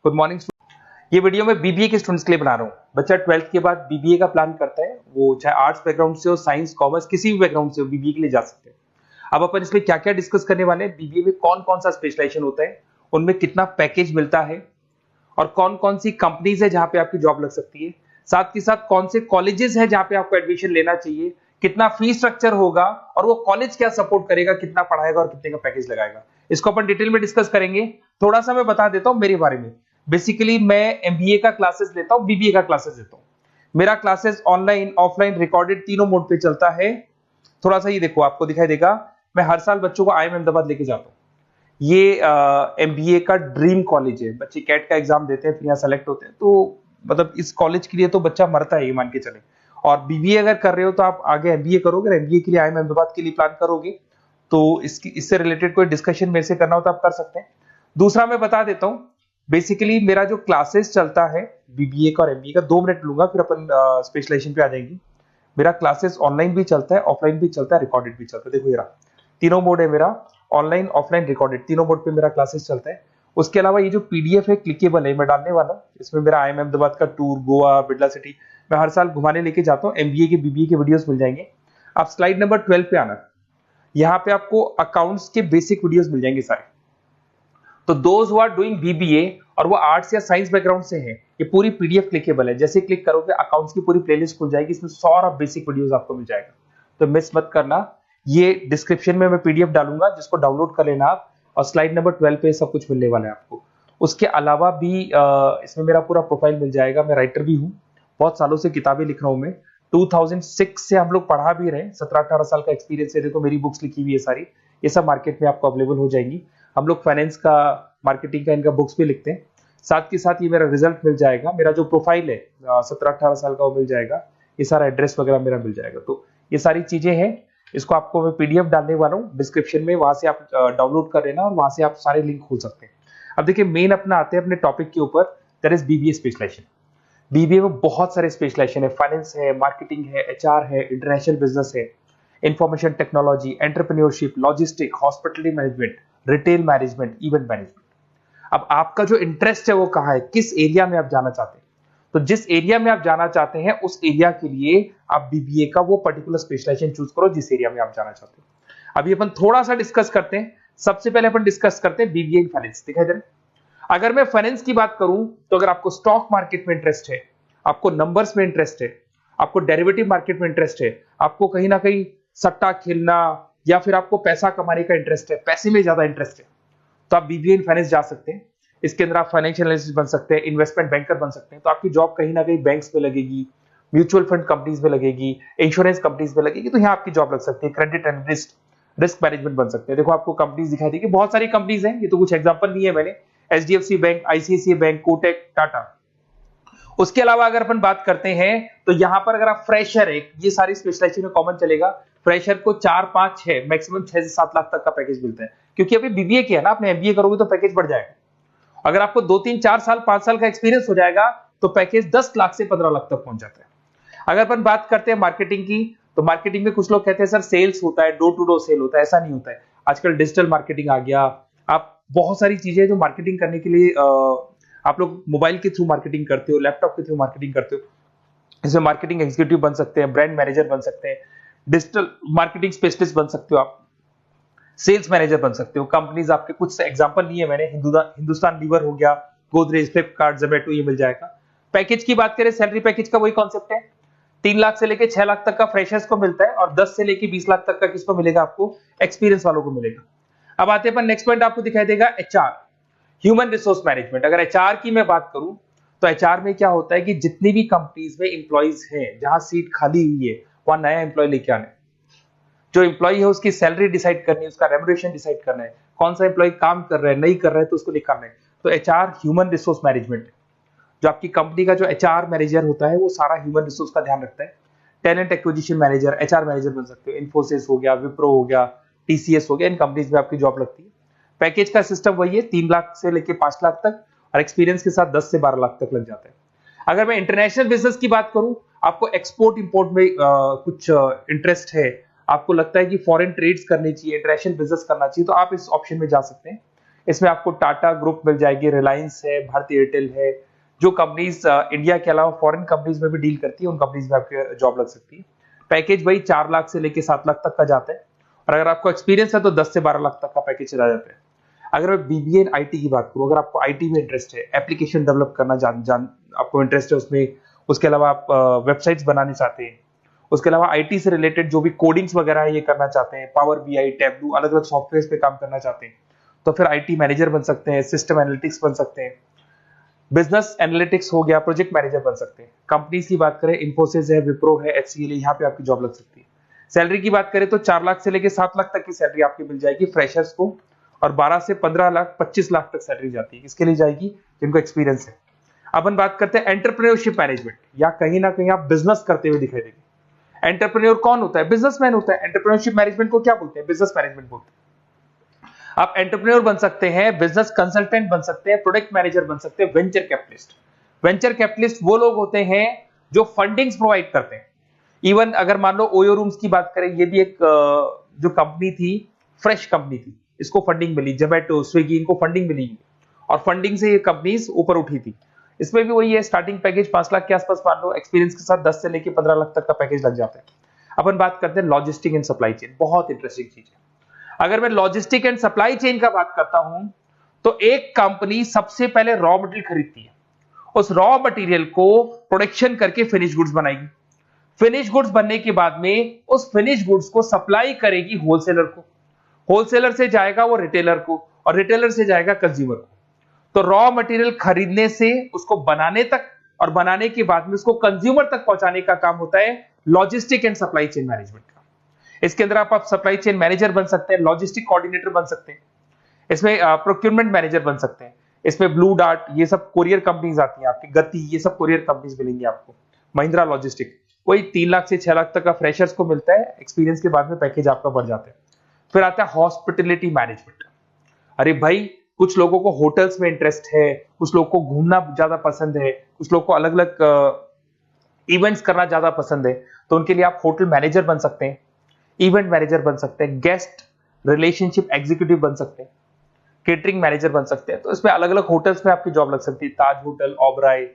Good morning. ये video मैं BBA के स्टूडेंट्स के लिए बना रहा हूँ। बच्चा 12th के बाद बीबीए का प्लान करता है, वो चाहे आर्ट्स बैकग्राउंड से हो, साइंस, कॉमर्स, किसी भी बैकग्राउंड से हो, बीबीए के लिए जा सकते हैं। अब अपन इसमें क्या क्या डिस्कस करने वाले हैं, बीबीए में कौन कौन सा स्पेशलाइजेशन होता है, उनमें कितना पैकेज मिलता है और कौन कौन सी कंपनीज है जहां पे आपकी जॉब लग सकती है, साथ के साथ कौन से कॉलेजेस है जहां पे आपको एडमिशन लेना चाहिए, कितना फी स्ट्रक्चर होगा और वो कॉलेज क्या सपोर्ट करेगा, कितना पढ़ाएगा और कितने का पैकेज लगाएगा, इसको अपन डिटेल में डिस्कस करेंगे। थोड़ा सा मैं बता देता हूं मेरे बारे में। बेसिकली मैं एमबीए का क्लासेस लेता हूं, बीबीए का क्लासेस लेता हूं। मेरा क्लासेस ऑनलाइन, ऑफलाइन, रिकॉर्डेड तीनों मोड पे चलता है। थोड़ा सा ये देखो, आपको दिखाई देगा, मैं हर साल बच्चों को आईएम अहमदाबाद लेके जाता हूँ। ये एमबीए का ड्रीम कॉलेज है। बच्चे कैट का एग्जाम देते हैं, फिर यहाँ सेलेक्ट होते हैं, तो मतलब इस कॉलेज के लिए तो बच्चा मरता है, ये मान के चले। और बीबीए अगर कर रहे हो तो आप आगे एमबीए करोगे, एमबीए के लिए आईएम अहमदाबाद के लिए प्लान करोगे, तो इससे रिलेटेड कोई डिस्कशन मेरे से करना हो तो आप कर सकते हैं। दूसरा मैं बता देता हूँ, बेसिकली मेरा जो क्लासेस चलता है बीबीए का और एमबीए का, 2 मिनट लूंगा फिर अपन स्पेशलाइजेशन पे आ जाएंगे। मेरा क्लासेस ऑनलाइन भी चलता है, ऑफलाइन भी चलता है, रिकॉर्डेड भी चलता है। देखो ये रहा, तीनों मोड है मेरा, ऑनलाइन, ऑफलाइन, रिकॉर्डेड, तीनों मोड पे मेरा क्लासेस चलता है। उसके अलावा ये जो पीडीएफ है क्लिकेबल है, मैं डालने वाला हूँ। इसमें मेरा आईएम अहमदाबाद का टूर, गोवा, बिरला सिटी, मैं हर साल घुमाने लेके जाता हूँ। एमबीए के, बीबीए के वीडियोस मिल जाएंगे। आप स्लाइड नंबर 12 पे आना, यहाँ पे आपको अकाउंट्स के बेसिक वीडियोस मिल जाएंगे सारे। तो those who are doing BBA और वो आर्ट्स या साइंस बैकग्राउंड से हैं, ये पूरी पीडीएफ क्लिकेबल है। जैसे क्लिक करोगे अकाउंट्स की पूरी प्लेलिस्ट खुल जाएगी, इसमें सारा बेसिक वीडियोस आपको मिल जाएगा, तो मिस मत करना। ये डिस्क्रिप्शन में मैं पीडीएफ डालूंगा, जिसको डाउनलोड कर लेना आप, और स्लाइड नंबर 12 पे सब कुछ मिलने वाला है आपको। उसके अलावा भी इसमें मेरा पूरा प्रोफाइल मिल जाएगा। मैं राइटर भी हूँ, बहुत सालों से किताबें लिख रहा हूँ मैं। 2006 से हम लोग पढ़ा भी रहे, 17-18 साल का एक्सपीरियंस है। देखो मेरी बुक्स लिखी हुई है सारी, ये सब मार्केट में आपको अवेलेबल हो जाएंगी। हम लोग फाइनेंस का, मार्केटिंग का, इनका बुक्स भी लिखते हैं। साथ के साथ ये मेरा रिजल्ट मिल जाएगा, मेरा जो प्रोफाइल है 17-18 साल का वो मिल जाएगा, ये सारा एड्रेस वगैरह मेरा मिल जाएगा। तो ये सारी चीजें हैं, इसको आपको मैं पीडीएफ डालने वाला हूँ डिस्क्रिप्शन में, वहां से आप डाउनलोड कर लेना और वहां से आप सारे लिंक खोल सकते हैं। अब देखिए मेन अपना आते हैं अपने टॉपिक के ऊपर, that is BBA specialisation. BBA में बहुत सारे स्पेशलाइजेशन है, फाइनेंस है, मार्केटिंग है, एचआर है, इंटरनेशनल बिजनेस है, information technology, entrepreneurship, logistic, hospitality management, retail management, event management. अब आपका जो इंटरेस्ट है वो कहाँ है, किस एरिया में आप जाना चाहते हैं, तो जिस एरिया में आप जाना चाहते हैं उस एरिया के लिए आप बीबीए का वो पर्टिकुलर स्पेशलाइजेशन चूज करो जिस एरिया में आप जाना चाहते हो। अभी अपन थोड़ा सा डिस्कस करते हैं। सबसे पहले अपन डिस्कस करते हैं बीबीए इन फाइनेंस। दिखाई दे रहा है? अगर मैं फाइनेंस की बात करूं तो अगर आपको स्टॉक मार्केट में इंटरेस्ट है, आपको नंबर्स में इंटरेस्ट है, आपको डेरिवेटिव मार्केट में इंटरेस्ट है, आपको कहीं ना कहीं सट्टा खेलना या फिर आपको पैसा कमाने का इंटरेस्ट है, पैसे में ज्यादा इंटरेस्ट है, तो आप बीबीए इन फाइनेंस जा सकते हैं। इसके अंदर आप फाइनेंशियल एनालिस्ट बन सकते हैं, इन्वेस्टमेंट बैंकर बन सकते हैं। तो आपकी जॉब कहीं ना कहीं बैंक्स में लगेगी, म्यूचुअल फंड कंपनीज में लगेगी, इंश्योरेंस कंपनीज में लगेगी, तो यहाँ आपकी जॉब लग सकती है। क्रेडिट एनालिस्ट, रिस्क मैनेजमेंट बन सकते हैं। देखो आपको कंपनीज दिखाई देगी, बहुत सारी कंपनीज हैं, ये तो कुछ एग्जांपल नहीं है मैंने, HDFC bank, ICICI bank, Kotak, Tata. उसके अलावा अगर अपन बात करते हैं तो यहाँ पर अगर आप फ्रेशर है, ये सारी स्पेशलाइजेशन में कॉमन चलेगा। फ्रेशर को 4, 5, 6, मैक्सिमम 6 से 7 लाख तक का पैकेज मिलता है, क्योंकि अभी बीबीए किया ना आपने, एमबीए करोगे तो पैकेज बढ़ जाएगा। अगर आपको 2, 3, 4 साल, 5 साल का एक्सपीरियंस हो जाएगा तो पैकेज 10 लाख से 15 लाख तक पहुंच जाता है। अगर अपन बात करते हैं मार्केटिंग की, तो मार्केटिंग में कुछ लोग कहते हैं सर सेल्स होता है, डोर टू डोर सेल होता है, ऐसा नहीं होता है। आजकल डिजिटल मार्केटिंग आ गया, आप बहुत सारी चीजें जो मार्केटिंग करने के लिए आप लोग मोबाइल के थ्रू मार्केटिंग करते हो, लैपटॉप के थ्रू मार्केटिंग करते हो। इसमें मार्केटिंग एग्जीक्यूटिव बन सकते हैं, ब्रांड मैनेजर बन सकते हैं, डिजिटल मार्केटिंग स्पेशलिस्ट बन सकते हो, आप सेल्स मैनेजर बन सकते हो। कंपनीज आपके कुछ एग्जांपल लिए मैंने, हिंदुस्तान लीवर हो गया, गोदरेज, फ्लिपकार्ट, जोमेटो, ये मिल जाएगा। पैकेज की बात करें, सैलरी पैकेज का वही कॉन्सेप्ट है, 3 लाख से लेके 6 लाख तक का फ्रेशर्स को मिलता है, और 10 से लेके 20 लाख तक का किसको मिलेगा, आपको एक्सपीरियंस वालों को मिलेगा। अब आते हैं नेक्स्ट पॉइंट, आपको दिखाई देगा एचआर, ह्यूमन रिसोर्स मैनेजमेंट। अगर एचआर की मैं बात करूं तो एचआर में क्या होता है कि जितनी भी कंपनीज में इंप्लॉइज हैं, जहां सीट खाली हुई है वहां नया इंप्लॉय लेके आना है। जो इंप्लॉय है उसकी सैलरी डिसाइड करनी है, उसका रेम्युनरेशन डिसाइड करना है, कौन सा इंप्लॉय काम कर रहा है, नहीं कर रहा है तो उसको निकालना है। तो एचआर ह्यूमन रिसोर्स मैनेजमेंट है। जो आपकी कंपनी का जो एचआर मैनेजर होता है वो सारा ह्यूमन रिसोर्स का ध्यान रखता है। Talent acquisition manager, HR manager बन सकते हो। इन्फोसिस हो गया, विप्रो हो गया, टीसीएस हो गया, इन कंपनीज में आपकी जॉब लगती है। पैकेज का सिस्टम वही है, 3 लाख से लेके 5 लाख तक, और एक्सपीरियंस के साथ 10 से 12 लाख तक लग जाता है। अगर मैं इंटरनेशनल बिजनेस की बात करूं, आपको एक्सपोर्ट इंपोर्ट में कुछ इंटरेस्ट है, आपको लगता है कि फॉरेन ट्रेड्स करनी चाहिए, इंटरनेशनल बिजनेस करना चाहिए, तो आप इस ऑप्शन में जा सकते हैं। इसमें आपको टाटा ग्रुप मिल जाएगी, रिलायंस है, भारतीय एयरटेल है, जो कंपनीज इंडिया के अलावा फॉरेन कंपनीज में भी डील करती है, उन कंपनीज में आपकी जॉब लग सकती है। पैकेज वही 4 लाख से लेके 7 लाख तक का जाता है, और अगर आपको एक्सपीरियंस है तो 10 से 12 लाख तक का पैकेज चला जाता है। अगर मैं बीबीए एंड आईटी की बात करूं, अगर आपको आईटी में इंटरेस्ट है, एप्लीकेशन डेवलप करना आपको इंटरेस्ट है उसमें, उसके अलावा आप वेबसाइट्स बनाने चाहते हैं, उसके अलावा आईटी से रिलेटेड जो भी कोडिंग्स वगैरह है ये करना चाहते हैं, पावर बीआई, टैबलू, अलग अलग सॉफ्टवेयर पे काम करना चाहते हैं, तो फिर आईटी मैनेजर बन सकते हैं, सिस्टम एनालिटिक्स बन सकते हैं, बिजनेस एनालिटिक्स हो गया, प्रोजेक्ट मैनेजर बन सकते हैं। कंपनीज की बात करें, इन्फोसिस है, विप्रो है, एचसीएल है, यहाँ पे आपकी जॉब लग सकती है। सैलरी की बात करें तो 4 लाख से लेके 7 लाख तक की सैलरी आपकी मिल जाएगी फ्रेशर्स को, और 12 से 15 लाख 25 लाख तक सैलरी जाती है। किसके लिए जाएगी? जिनको एक्सपीरियंस है। अपन बात करते हैं एंटरप्रेन्योरशिप मैनेजमेंट, या कहीं ना कहीं आप बिजनेस करते हुए दिखाई देंगे। एंटरप्रेन्योर कौन होता है? बिजनेसमैन होता है। एंटरप्रेन्योरशिप मैनेजमेंट को क्या बोलते हैं? बिजनेस मैनेजमेंट बोलते हैं। आप एंटरप्रेन्योर बन सकते हैं, बिजनेस कंसल्टेंट बन सकते हैं, प्रोडक्ट मैनेजर बन सकते हैं, वेंचर कैपिटलिस्ट। वेंचर कैपिटलिस्ट वो लोग होते हैं जो फंडिंग्स प्रोवाइड करते हैं। इवन अगर मान लो ओयो रूम्स की बात करें, ये भी एक जो कंपनी थी, फ्रेश कंपनी थी, इसको फंडिंग मिली, जोमेटो, स्विगी, इनको फंडिंग मिली, और फंडिंग से ये कंपनीज ऊपर उठी थी। इसमें भी वही है, स्टार्टिंग पैकेज 5 लाख के आसपास मान लो, एक्सपीरियंस के साथ 10 से लेके 15 लाख तक का पैकेज लग जाता है। अपन बात करते हैं लॉजिस्टिक एंड सप्लाई चेन, बहुत इंटरेस्टिंग चीज है। अगर मैं लॉजिस्टिक एंड सप्लाई चेन का बात करता हूं, तो एक कंपनी सबसे पहले रॉ मटेरियल खरीदती है, उस रॉ मटेरियल को प्रोडक्शन करके फिनिश गुड्स बनाएगी। फिनिश गुड्स बनने के बाद में उस फिनिश गुड्स को सप्लाई करेगी होलसेलर को, होलसेलर से जाएगा वो रिटेलर को, और रिटेलर से जाएगा कंज्यूमर को। तो रॉ मटेरियल खरीदने से उसको बनाने तक, और बनाने के बाद में उसको कंज्यूमर तक पहुंचाने का काम होता है logistic and supply chain management का। इसके अंदर आप सप्लाई चेन मैनेजर बन सकते हैं, लॉजिस्टिक कोऑर्डिनेटर बन सकते हैं, इसमें प्रोक्योरमेंट मैनेजर बन सकते हैं, इसमें ब्लू डार्ट, ये सब कोरियर कंपनीज आती हैं आपकी, गति, ये सब कोरियर कंपनीज मिलेंगी आपको, महिंद्रा लॉजिस्टिक। कोई 3 लाख से 6 लाख तक का फ्रेशर्स को मिलता है, एक्सपीरियंस के बाद में पैकेज आपका बढ़ जाता है। फिर आता है हॉस्पिटलिटी मैनेजमेंट। अरे भाई, कुछ लोगों को होटल्स में इंटरेस्ट है, कुछ लोगों को घूमना ज्यादा पसंद है, कुछ लोगों को अलग अलग इवेंट्स करना ज्यादा पसंद है, तो उनके लिए आप होटल मैनेजर बन सकते हैं, इवेंट मैनेजर बन सकते हैं, गेस्ट रिलेशनशिप एग्जीक्यूटिव बन सकते हैं, केटरिंग मैनेजर बन सकते हैं। तो इसमें अलग अलग होटल्स में आपकी जॉब लग सकती है, ताज होटल, ओबराय,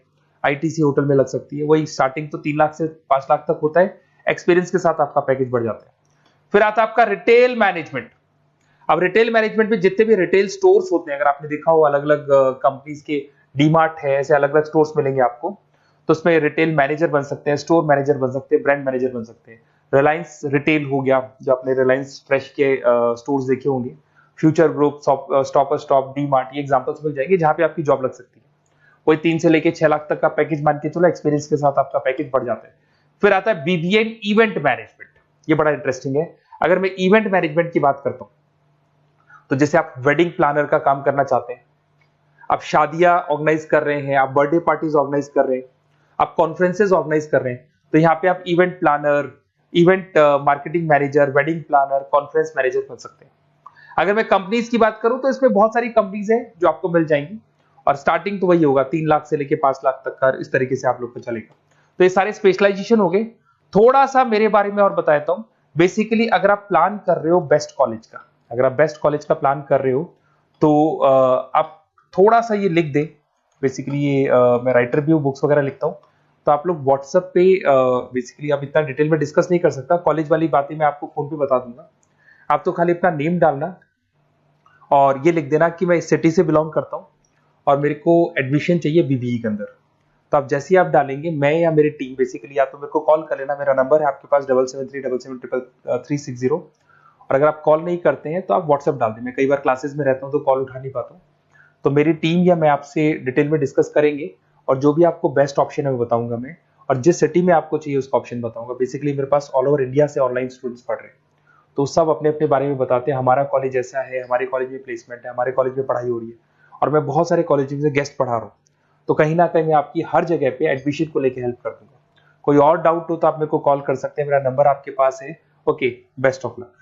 आईटीसी होटल में लग सकती है। वही स्टार्टिंग तो 3 लाख से 5 लाख तक होता है, एक्सपीरियंस के साथ आपका पैकेज बढ़ जाता है। फिर आता है आपका रिटेल मैनेजमेंट। अब रिटेल मैनेजमेंट में जितने भी रिटेल स्टोर्स होते हैं, अगर आपने देखा हो अलग अलग कंपनीज के, डीमार्ट है, ऐसे अलग अलग स्टोर्स मिलेंगे आपको, तो उसमें रिटेल मैनेजर बन सकते हैं, स्टोर मैनेजर बन सकते हैं, ब्रांड मैनेजर बन सकते हैं। रिलायंस रिटेल हो गया, जो आपने रिलायंस फ्रेश के स्टोर्स देखे होंगे, future group, stopper stop, D mart, ये एग्जांपल्स मिल जाएंगे जहां पे आपकी जॉब लग सकती है। कोई 3 से लेके 6 लाख तक का पैकेज मान के चलो, एक्सपीरियंस के साथ आपका पैकेज बढ़ जाता है। फिर आता है बीबीए इवेंट मैनेजमेंट, ये बड़ा इंटरेस्टिंग है। अगर मैं इवेंट मैनेजमेंट की बात करता हूं, तो जैसे आप वेडिंग प्लानर का काम करना चाहते हैं, आप शादियां ऑर्गेनाइज कर रहे हैं, आप बर्थडे पार्टीज ऑर्गेनाइज कर रहे हैं, आप कॉन्फ्रेंसेज ऑर्गेनाइज कर रहे हैं, तो यहाँ पे आप event planner, event marketing manager, wedding planner, conference manager बन सकते हैं। अगर मैं कंपनीज की बात करूं, तो इसमें बहुत सारी कंपनीज हैं जो आपको मिल जाएंगी, और स्टार्टिंग तो वही होगा 3 लाख से लेके 5 लाख तक का, इस तरीके से आप लोग को चलेगा। तो ये सारे स्पेशलाइजेशन हो गए। थोड़ा सा मेरे बारे में और बताता हूं। बेसिकली अगर आप प्लान कर रहे हो बेस्ट कॉलेज का, अगर आप बेस्ट कॉलेज का प्लान कर रहे हो, तो आप थोड़ा सा ये लिख दें। बेसिकली ये मैं राइटर भी हूँ, बुक्स वगैरह लिखता हूँ, तो आप लोग व्हाट्सएप पे, बेसिकली अब इतना डिटेल में डिस्कस नहीं कर सकता, कॉलेज वाली बातें मैं आपको फोन पे बता दूंगा। आप तो खाली अपना नेम डालना और ये लिख देना कि मैं इस सिटी से बिलोंग करता हूँ और मेरे को एडमिशन चाहिए बीबीई के अंदर। तो आप जैसे ही आप डालेंगे, मैं या मेरी टीम बेसिकली, या तो मेरे को कॉल कर लेना, मेरा नंबर है आपके पास 7737773360। और अगर आप कॉल नहीं करते हैं तो आप व्हाट्सएप डाल दें। मैं कई बार क्लासेस में रहता हूँ तो कॉल उठा नहीं पाता हूँ, तो मेरी टीम या मैं आपसे डिटेल में डिस्कस करेंगे, और जो भी आपको बेस्ट ऑप्शन है वो बताऊंगा मैं, और जिस सिटी में आपको चाहिए उसका ऑप्शन बताऊंगा। बेसिकली मेरे पास ऑल ओवर इंडिया से ऑनलाइन स्टूडेंट्स पढ़ रहे हैं, तो सब अपने अपने बारे में बताते हैं, हमारा कॉलेज ऐसा है, हमारे कॉलेज में प्लेसमेंट है, हमारे कॉलेज में पढ़ाई हो रही है, और मैं बहुत सारे कॉलेज में गेस्ट पढ़ा रहा हूँ। तो कहीं ना कहीं मैं आपकी हर जगह पे एडमिशन को लेकर हेल्प कर दूंगा। कोई और डाउट हो तो आप मेरे को कॉल कर सकते हैं, मेरा नंबर आपके पास है। Okay, best of luck.